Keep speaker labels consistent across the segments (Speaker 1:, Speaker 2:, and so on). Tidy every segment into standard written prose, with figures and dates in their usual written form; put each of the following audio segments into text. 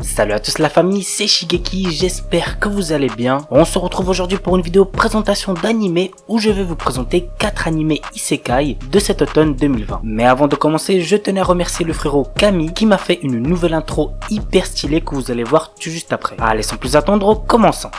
Speaker 1: Salut à tous la famille, c'est Shigeki, j'espère que vous allez bien. On se retrouve aujourd'hui pour une vidéo présentation d'animés où je vais vous présenter 4 animés isekai de cet automne 2020. Mais avant de commencer, je tenais à remercier le frérot Camille qui m'a fait une nouvelle intro hyper stylée que vous allez voir tout juste après. Allez, sans plus attendre, commençons.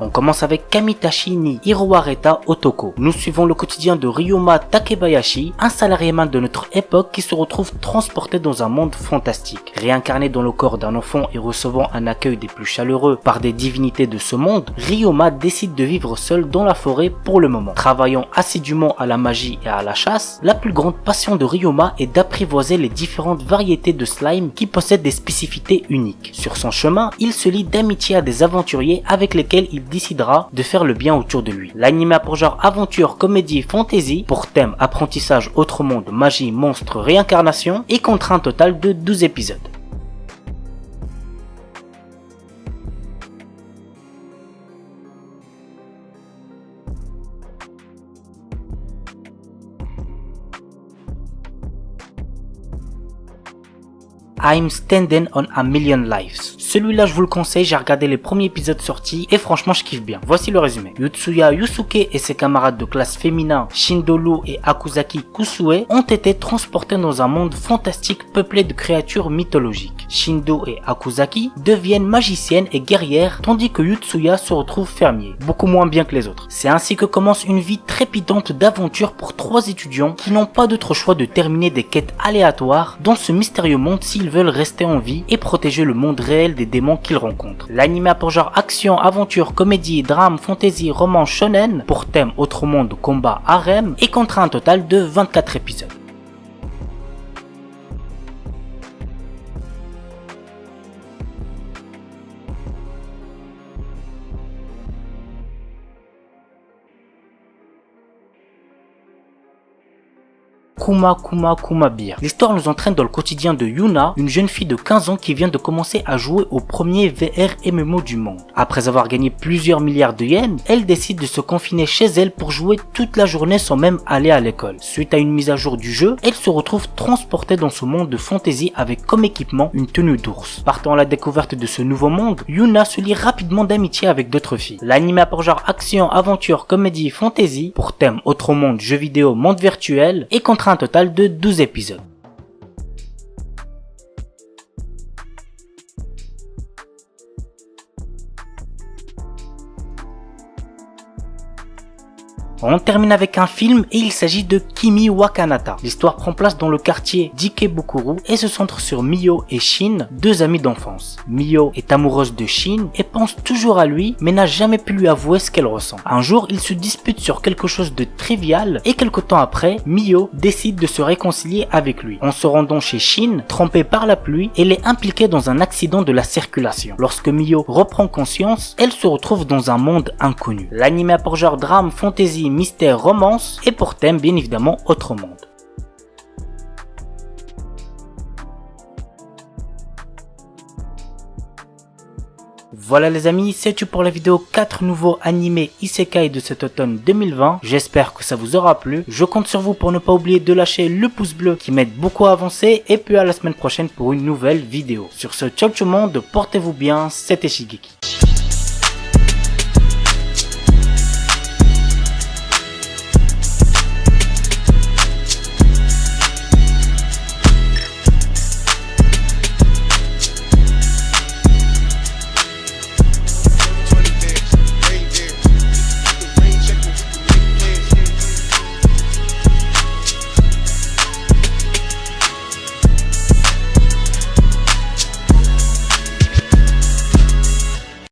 Speaker 1: On commence avec Kamitachi ni Hiroareta Otoko. Nous suivons le quotidien de Ryoma Takebayashi, un salariéman de notre époque qui se retrouve transporté dans un monde fantastique. Réincarné dans le corps d'un enfant et recevant un accueil des plus chaleureux par des divinités de ce monde, Ryoma décide de vivre seul dans la forêt pour le moment. Travaillant assidûment à la magie et à la chasse, la plus grande passion de Ryoma est d'apprivoiser les différentes variétés de slime qui possèdent des spécificités uniques. Sur son chemin, il se lie d'amitié à des aventuriers avec lesquels il décidera de faire le bien autour de lui. L'anime a pour genre aventure, comédie, fantasy, pour thème apprentissage, autre monde, magie, monstre, réincarnation et compte un total de 12 épisodes. I'm Standing on a Million Lives. Celui-là je vous le conseille, j'ai regardé les premiers épisodes sortis et franchement je kiffe bien. Voici le résumé. Yutsuya Yusuke et ses camarades de classe féminins Shindolu et Akuzaki Kusue ont été transportés dans un monde fantastique peuplé de créatures mythologiques. Shindo et Akuzaki deviennent magiciennes et guerrières tandis que Yutsuya se retrouve fermier, beaucoup moins bien que les autres. C'est ainsi que commence une vie trépidante d'aventure pour 3 étudiants qui n'ont pas d'autre choix de terminer des quêtes aléatoires dans ce mystérieux monde s'ils veulent rester en vie et protéger le monde réel des démons qu'ils rencontrent. L'anime a pour genre action, aventure, comédie, drame, fantasy, roman, shonen, pour thème autre monde, combat, harem, et compte un total de 24 épisodes. Kuma Beer. L'histoire nous entraîne dans le quotidien de Yuna, une jeune fille de 15 ans qui vient de commencer à jouer au premier VR MMO du monde. Après avoir gagné plusieurs milliards de yens, elle décide de se confiner chez elle pour jouer toute la journée sans même aller à l'école. Suite à une mise à jour du jeu, elle se retrouve transportée dans ce monde de fantasy avec comme équipement une tenue d'ours. Partant à la découverte de ce nouveau monde, Yuna se lie rapidement d'amitié avec d'autres filles. L'anime a pour genre action, aventure, comédie, fantasy, pour thème autre monde, jeux vidéo, monde virtuel, et contre un total de 12 épisodes. On termine avec un film et il s'agit de Kimi wa Kanata. L'histoire prend place dans le quartier d'Ikebukuro et se centre sur Mio et Shin, 2 amis d'enfance. Mio est amoureuse de Shin et pense toujours à lui mais n'a jamais pu lui avouer ce qu'elle ressent. Un jour, ils se disputent sur quelque chose de trivial et quelque temps après, Mio décide de se réconcilier avec lui. En se rendant chez Shin, trempée par la pluie, elle est impliquée dans un accident de la circulation. Lorsque Mio reprend conscience, elle se retrouve dans un monde inconnu. L'anime a pour genre drame, fantasy, mystère, romance et pour thème bien évidemment autre monde. Voilà les amis, c'est tout pour la vidéo 4 nouveaux animés isekai de cet automne 2020. J'espère que ça vous aura plu. Je compte sur vous pour ne pas oublier de lâcher le pouce bleu qui m'aide beaucoup à avancer et puis à la semaine prochaine pour une nouvelle vidéo. Sur ce, ciao tout le monde, portez-vous bien, c'était Shigeki.